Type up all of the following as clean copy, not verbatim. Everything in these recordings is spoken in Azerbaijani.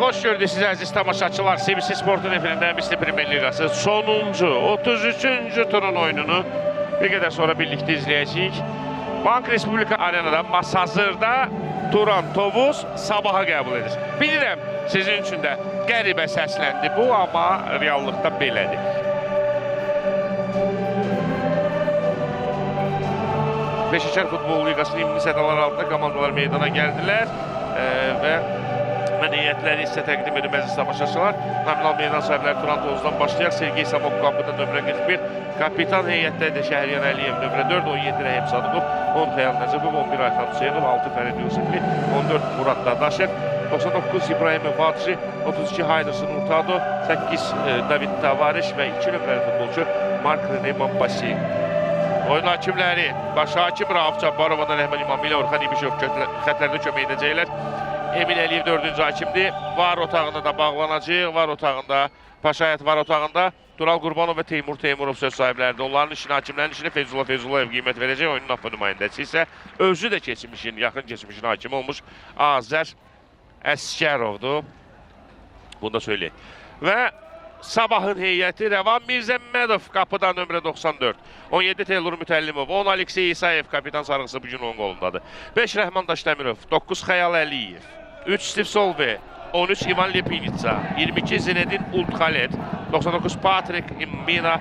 xoş gördük siz əziz tamaşaçılar. CBC Sportun efirində Misli Premier Liqası sonuncu 33-cü turun oyununu bir qədər sonra birlikdə izləyəcəyik. Bank Respublika Arenada Masazırda Turan Tovuz Sabahı qəbul edir. Bilirəm, sizin üçün də qəribə səsləndi bu, amma reallıqda belədir. Beşiktaş Futbol Liqasının imli sədalar altında komandalar meydana gəldilər və heyətləri isə təqdim edir məziz tamaşaçılar. Nominal meydan sahibləri Turan Tovuzdan başlayaq. Sergey Samok qapıda nömrə 41. Kapitan heyətdədir Şəhriyan Əliyev nömrə 4, 17 Rəhim Sadıqov, 10 Xəyal Nəcəbov, 11 Ayxan Hüseynov, 6 Fərid Yusifli, 14 Murad Dadaşev, 99 İbrahim Vadji, 32 Hayderson Urtado, 8 David Tavariş və 2 nömrəli futbolçu Mark René Mampasi. Oyun hakimləri baş hakim Rauf Cabbarovadan Rəhman İmamı ilə Orxan İbişov xətlərdə kömək edəcəklər. Emin Əliyev 4-cü hakimdir. Var otağında da bağlanacaq. Var otağında, Paşayət var otağında. Tural Qurbanov və Teymur Teymurov söz sahibləridir. Onların işini, hakimlərin işini Feyzullah Feyzullayev qiymət verəcək. Oyunun AFF nümayəndəsi isə özü də keçmişin, yaxın keçmişin hakimi olmuş Azər Əskərovdur. Bunu da söyləyək. Və Sabahın heyəti Rəvan Mirzəmmədov qapıda nömrə 94. 17 Teylur Mütəllimov, 10 Aleksey İsayev kapitan sarğısı bugün onun qolundadır. 5 Rəhman Daşdəmirov, 9 Xəyal Əliyev, 3 Steve Solve, 13 İvan Lepinitsa, 22 Zinedin Ultxalet, 99 Patrik Immina.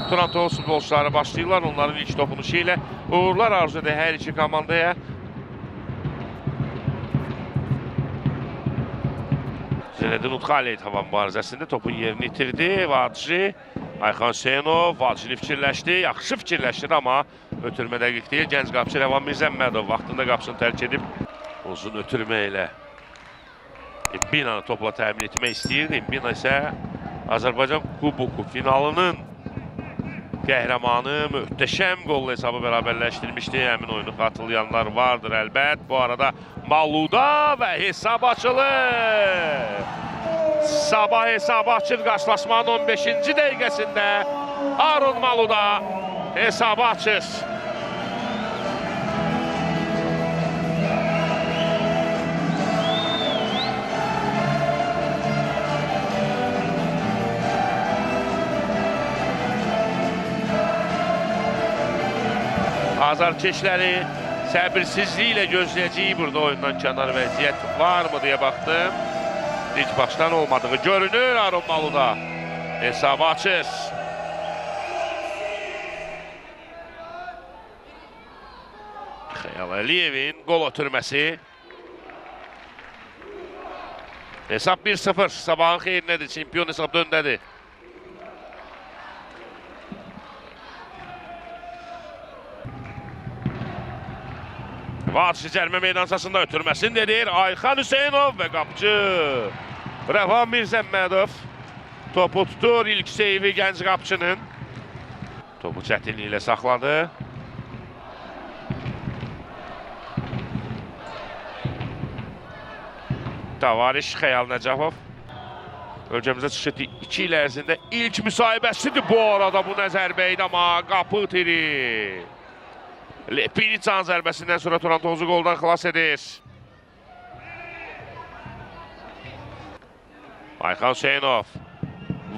Turan Tovuz futbolçuları başlayırlar. Onların ilk topunuşu ilə uğurlar arzu edir hər iki komandaya. Zinedin Ultxalet hava mübarizəsində topun yerini itirdi. Vadji, Ayxan Hüseynov, Vadjini fikirləşdi. Yaxşı fikirləşdir, amma ötürmə dəqiq deyil. Gənc qapıcı Rəvan Mirzəmmədov vaxtında qapısını tərk edib uzun ötürmə ilə Imbinanı topla təmin etmək istəyirdi. Imbina isə Azərbaycan Kuboku finalının qəhrəmanı möhtəşəm qollu hesabı bərabərləşdirmişdi. Həmin oyunu xatırlayanlar vardır əlbət. Bu arada Maluda və hesab açılır. Sabah hesabı açır qarşılaşmanın 15-ci dəqiqəsində. Arun Maluda hesabı açır. Azarkeşləri səbirsizliklə gözləyəcəyi burada oyundan kənar vəziyyət varmı deyə baxdım. İlk başdan olmadığı görünür Arun Maluda. Hesabı açır. Xəyal Əliyevin qol ötürməsi. Hesab 1-0. Sabahın xeyrinədir. Çempion hesabda öndədir. Vadji cərmə meydansasında ötürməsini dedir. Ayxan Hüseynov və qapıcı Rəvan Mirzəmmədov topu tutur. İlk seyvi gənc qapıcının. Topu çətinliyi ilə saxladı. Tavariş Xəyal Nəcəbov. Ölkəmizə çıxış etdi 2 il ərzində ilk müsahibəsidir bu arada bu Nəzərbəydə, amma qapı itirir. Lepinitsan zərbəsindən sonra Turan Tovuzu qoldan xilas edir. Ayxan Hüseynov,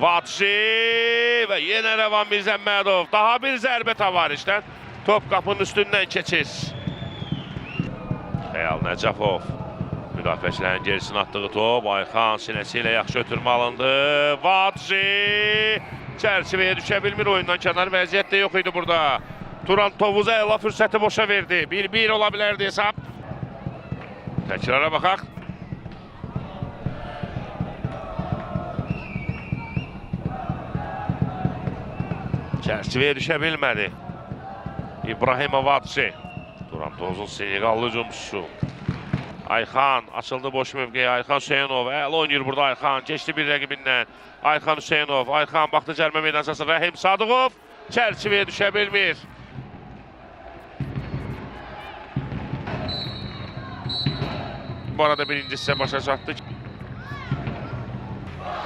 Vadji və yenə Rəvan Mirzəmmədov. Daha bir zərbə Tavarişdən. Top qapının üstündən keçir. Xəyal Nəcəbov. Müdafiəçilərin gerisini atdığı top. Ayxan sinəsi ilə yaxşı ötürmə alındı. Vadji çərçivəyə düşə bilmir. Oyundan kənar vəziyyət də yox idi burada. Turan Tovuza əla fürsəti boşa verdi. 1-1 ola bilərdi hesab. Təkrara baxaq. Çərçivəyə düşə bilmədi. İbrahim Vadji. Turan Tovuzun Senegallı hücumçusu. Ayxan açıldı boş mövqeyə. Ayxan Hüseynov. Əla oynayır burada Ayxan. Keçdi bir rəqibindən. Ayxan Hüseynov. Ayxan baxdı cərmə meydansası. Rəhim Sadıqov. Çərçivəyə düşə bilmir. Bu arada birinci sizə başa çatdı.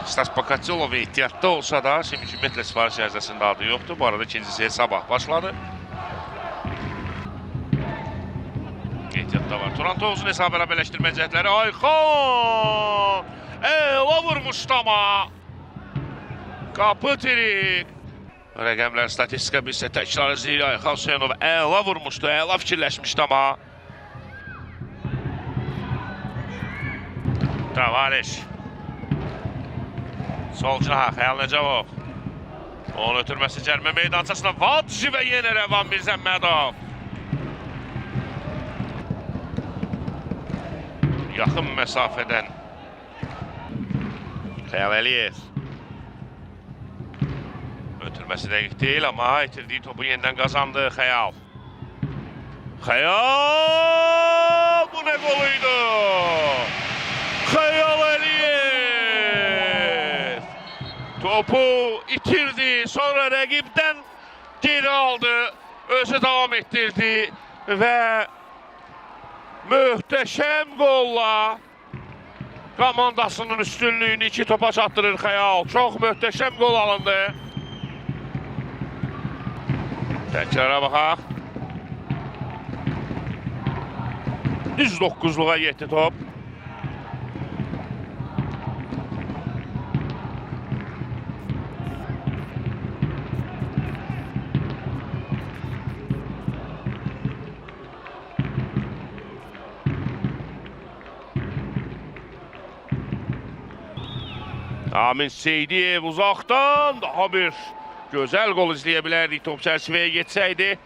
Stas Pokatilov ehtiyatda olsa da, şimdi ümumiyyətlə sifariş ərzəsində adı yoxdur. Bu arada ikincisi Sabah başladı. ehtiyatda var. Turan Tovuzun hesabı bərabərləşdirmə cəhdləri. Ayxan! Ela vurmuşdu amma. Qapı tirik. Rəqəmlər, statistika bizsə təkrar izləyir. Ayxan Hüseynov ela vurmuşdu. Ela fikirləşmişdi amma. Tavariş. Sol cinaha Xəyal Necəvov. Onun ötürməsi cərmə meydançasına Vadji və yenə Rəvan Mirzəmmədov. Yaxın məsafədən Xəyal Əliyev. Ötürməsi dəqiq deyil, amma itirdiyi topu yenidən qazandı Xəyal. Xəyal! Bu nə qoluydu? Xəyal Əliyev! Topu itirdi, sonra rəqibdən geri aldı, özü davam etdirdi və möhtəşəm qolla komandasının üstünlüyünü 2 topa çatdırır Xəyal. Çox möhtəşəm qol alındı. Təkrara baxaq. Düz 9-luğa getdi top. Amin Seydiyev uzaqdan daha bir gözəl qol izləyə bilərdik top çərçivəyə geçsəydi.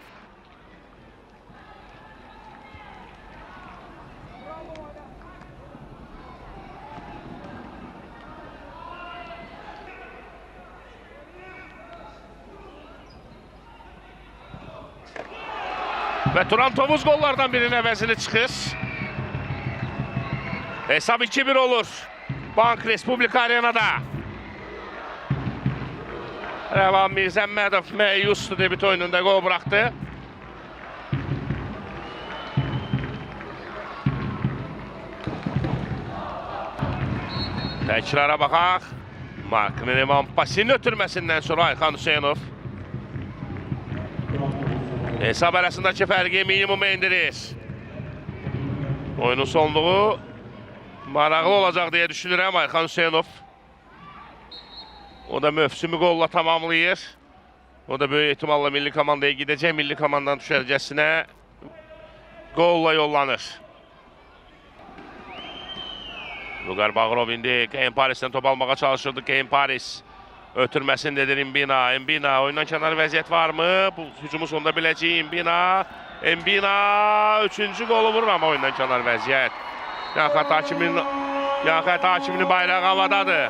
Və Turan Tovuz qollardan birinin əvəzini çıxır. Hesab 2-1 olur. Bank Respublika Arenada. Rəvan Mirzəmmədov məyuslu debüt oyununda qol buraxdı. Təkrara baxaq. Mark Neneman pasinin ötürməsindən sonra Ayxan Hüseynov. Hesab arasındakı fərqi minimuma indirir. Oyunun sonluğu maraqlı olacaq deyə düşünürəm Ayxan Hüseynov. O da mövsümü qolla tamamlayır. O da böyük ehtimalla milli komandaya gidəcək. Milli komandanın düşərgəsinə qolla yollanır. Vüqar Bağırov indi Keyn Paris'dən top almağa çalışırdı. Keyn Paris ötürməsindədir Mbina. Mbina oyundan kənar vəziyyət varmı? Bu hücumu sonunda biləcək Mbina. Mbina 3-cü qolu vurur amma oyundan kənar vəziyyət. Yaxət hakiminin bayrağı havadadır.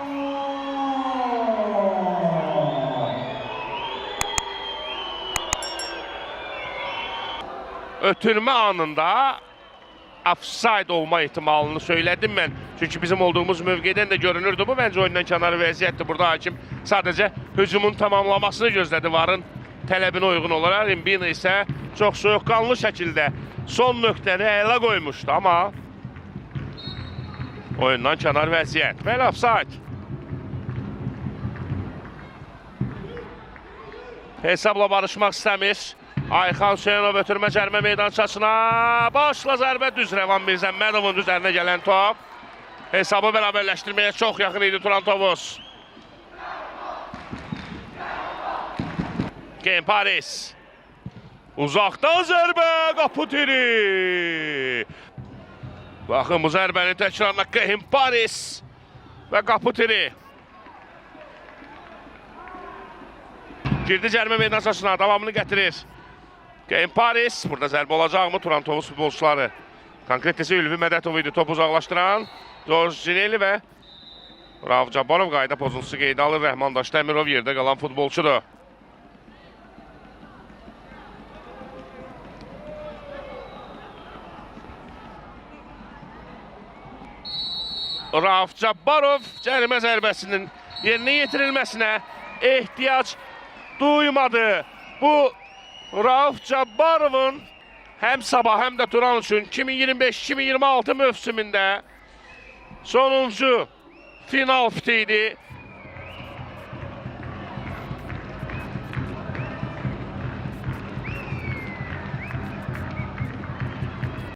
Ötürmə anında offside olma ehtimalını söylədim mən. Çünki bizim olduğumuz mövqedən də görünürdü bu. Bəncə oyundan kənarı vəziyyətdir. Burada hakim sadəcə hücumun tamamlamasını gözlədi VAR-ın tələbinə uyğun olaraq. Mbina isə çox soyuqqanlı şəkildə son nöqtəni ələ qoymuşdu. Amma oyundan kənar vəziyyət. Bəli, offside. Hesabla barışmaq istəmir. Ayxan Hüseynov ötürmə cərmə meydançasına. Başla zərbə düz Rəvan Mirzəmmədovun üzərinə gələn top. Hesabı bərabərləşdirməyə çox yaxın idi Turan Tovuz. Keyn Paris. Uzaqdan zərbə, qapı tiri. Baxın bu zərbənin təkrarına Keyn Paris və qapı tiri. Girdi cərmə meydançasına, davamını gətirir. Keyn Paris, burada zərbə olacaqmı? Turan Tovuz futbolçuları. Konkretisi Ülvi Mədətov idi top uzaqlaşdıran. George Cineli və Rauf Cabbarov qayda pozuntusu qeydə alır. Rəhmandaş Dəmirov yerdə qalan futbolçudur. Rauf Cabbarov cərimə zərbəsinin yerinə yetirilməsinə ehtiyac duymadı. Bu Rauf Cabbarovun həm Sabah, həm də Turan üçün 2025-2026 mövsümündə sonuncu final fiti idi.